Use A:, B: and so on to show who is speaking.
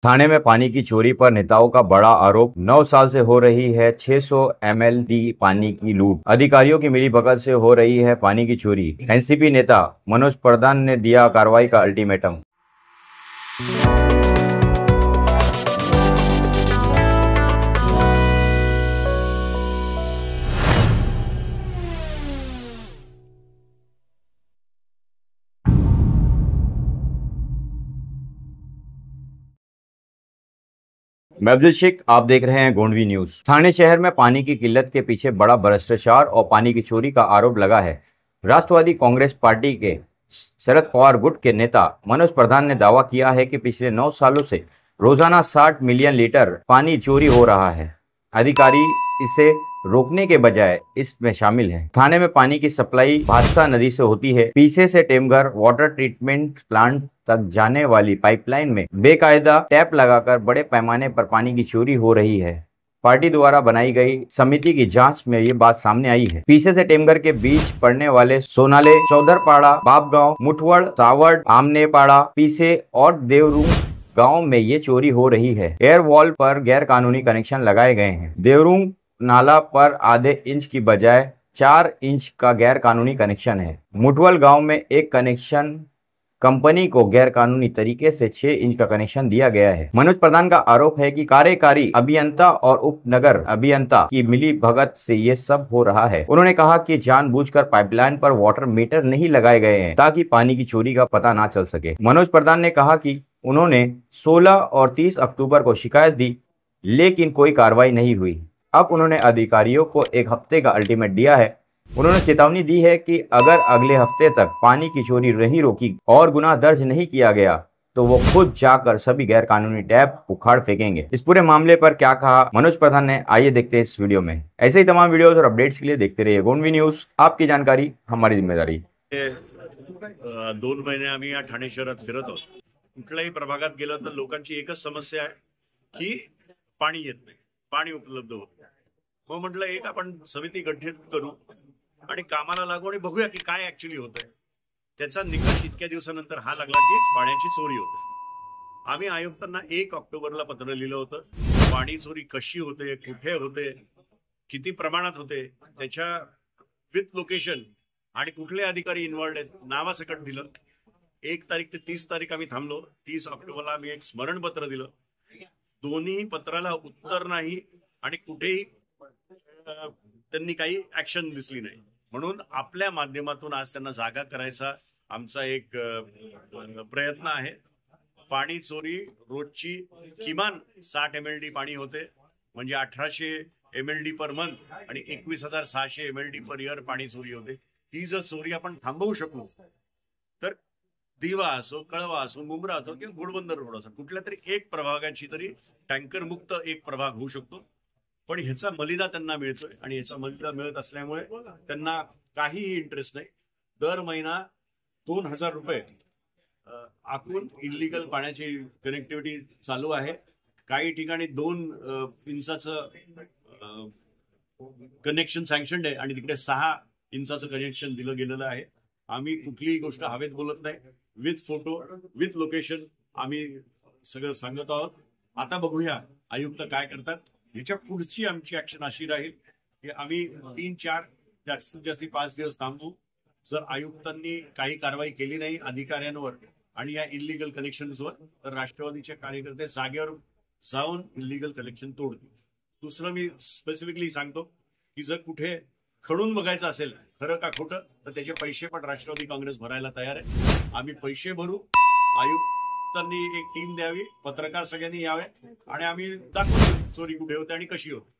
A: थाने में पानी की चोरी पर नेताओं का बड़ा आरोप। 9 साल से हो रही है 600 एमएलडी पानी की लूट। अधिकारियों की मिलीभगत से हो रही है पानी की चोरी। एनसीपी नेता मनोज प्रधान ने दिया कार्रवाई का अल्टीमेटम। मैं अब्दुल शेख, आप देख रहे हैं गोंडवी न्यूज। थाने शहर में पानी की किल्लत के पीछे बड़ा भ्रष्टाचार और पानी की चोरी का आरोप लगा है। राष्ट्रवादी कांग्रेस पार्टी के शरद पवार गुट के नेता मनोज प्रधान ने दावा किया है कि पिछले 9 सालों से रोजाना 60 मिलियन लीटर पानी चोरी हो रहा है। अधिकारी इसे रोकने के बजाय इसमें शामिल हैं। थाने में पानी की सप्लाई भादसा नदी से होती है। पीछे से टेमघर वाटर ट्रीटमेंट प्लांट तक जाने वाली पाइपलाइन में बेकायदा टैप लगाकर बड़े पैमाने पर पानी की चोरी हो रही है। पार्टी द्वारा बनाई गई समिति की जांच में ये बात सामने आई है। पीछे से टेमघर के बीच पड़ने वाले सोनाले, चौधरपाड़ा, बापगांव, मुठवड़, सावड़, आमनेपाड़ा, पीसे और देवरूम गांव में ये चोरी हो रही है। एयर वॉल पर गैर कानूनी कनेक्शन लगाए गए हैं। देवरूम नाला पर आधे इंच की बजाय 4 इंच का गैर कानूनी कनेक्शन है। मुठवल गांव में एक कनेक्शन कंपनी को गैर कानूनी तरीके से 6 इंच का कनेक्शन दिया गया है। मनोज प्रधान का आरोप है कि कार्यकारी अभियंता और उप नगर अभियंता की मिली भगत से ये सब हो रहा है। उन्होंने कहा कि जानबूझकर पाइपलाइन पर वाटर मीटर नहीं लगाए गए हैं ताकि पानी की चोरी का पता ना चल सके। मनोज प्रधान ने कहा कि उन्होंने 16 और 30 अक्टूबर को शिकायत दी, लेकिन कोई कार्रवाई नहीं हुई। अब उन्होंने अधिकारियों को 1 हफ्ते का अल्टीमेट दिया है। उन्होंने चेतावनी दी है कि अगर अगले हफ्ते तक पानी की चोरी नहीं रोकी और गुनाह दर्ज नहीं किया गया तो वो खुद जाकर सभी गैर कानूनी टैप उखाड़ फेंकेंगे। इस पूरे मामले पर क्या कहा मनोज प्रधान ने, आइए देखते हैं इस वीडियो में। ऐसे ही तमाम वीडियोस और अपडेट्स के लिए देखते रहिए गोंडवी न्यूज। आपकी जानकारी हमारी जिम्मेदारी।
B: 2 महिने आम्ही या ठाणे शहरात फिरत आहोत। कुठल्याही प्रभागात गेलं तर लोकांची एकच समस्या आहे की पाणी येत नाही, पाणी उपलब्ध होत नाही। मग म्हटलं एक आपण समिती गठीत करू आणि कामाला लागू आणि बघूया की काय ऍक्च्युअली होतंय। त्याचा निकष इतक्या दिवसानंतर हा लागला की पाण्याची चोरी होते। आम्ही आयुक्तांना 1 ऑक्टोबरला पत्र लिहिलं होतं। पाणी चोरी कशी होते, कुठे होते, किती प्रमाणात होते, त्याच्या विथ लोकेशन आणि कुठले अधिकारी इन्व्हॉल्ड आहेत नावासकट दिलं। 1 तारीख ते 30 तारीख आम्ही थांबलो। 30 ऑक्टोबरला आम्ही एक स्मरणपत्र दिलं। दोन्ही पत्राला उत्तर नाही आणि कुठेही त्यांनी काही ऍक्शन दिसली नाही। म्हणून आपल्या माध्यमातून आज त्यांना जागा करायचा आमचा एक प्रयत्न आहे। पाणी चोरी रोजची किमान 60 एमएलडी पाणी होते, म्हणजे 1800 एमएलडी पर मंथ आणि 21,600 एमएलडी पर इयर पाणी चोरी होते। ही जर चोरी आपण थांबवू शकू तर दिवा असो, कळवा असो, मुंब्रा असो किंवा घोडबंदर रोड असो, कुठल्या तरी एक प्रभागाची तरी टँकर मुक्त एक प्रभाग होऊ शकतो। पण ह्याचा मलिदा त्यांना मिळतोय आणि ह्याचा मलिदा मिळत असल्यामुळे त्यांना काहीही इंटरेस्ट नाही। दर महिना 2000 रुपये आखून इल्लीगल पाण्याची कनेक्टिव्हिटी चालू आहे। काही ठिकाणी 2 इंचाचं कनेक्शन सँक्शन्ड आहे आणि तिकडे 6 इंचाचं कनेक्शन दिलं गेलेलं आहे। आम्ही कुठलीही गोष्ट हवेत बोलत नाही, विथ फोटो विथ लोकेशन आम्ही सगळं सांगत आहोत। आता बघूया आयुक्त काय करतात। ह्याच्या पुढची आमची ऍक्शन अशी राहील की आम्ही 3-4 जास्तीत जास्त 5 दिवस थांबू। जर आयुक्तांनी काही कारवाई केली नाही अधिकाऱ्यांवर आणि या इल्लीगल कनेक्शन्सवर तर राष्ट्रवादीचे कार्यकर्ते जागेवर जाऊन इल्लीगल कनेक्शन तोडतील। दुसरं मी स्पेसिफिकली सांगतो की जर कुठे खणून बघायचं असेल खरं का खोटं तर त्याचे पैसे पण राष्ट्रवादी काँग्रेस भरायला तयार आहे। आम्ही पैसे भरू, आयुक्तांनी एक टीम द्यावी, पत्रकार सगळ्यांनी यावे आणि आम्ही दाखवू चोरी कुठे होते आणि कशी होते।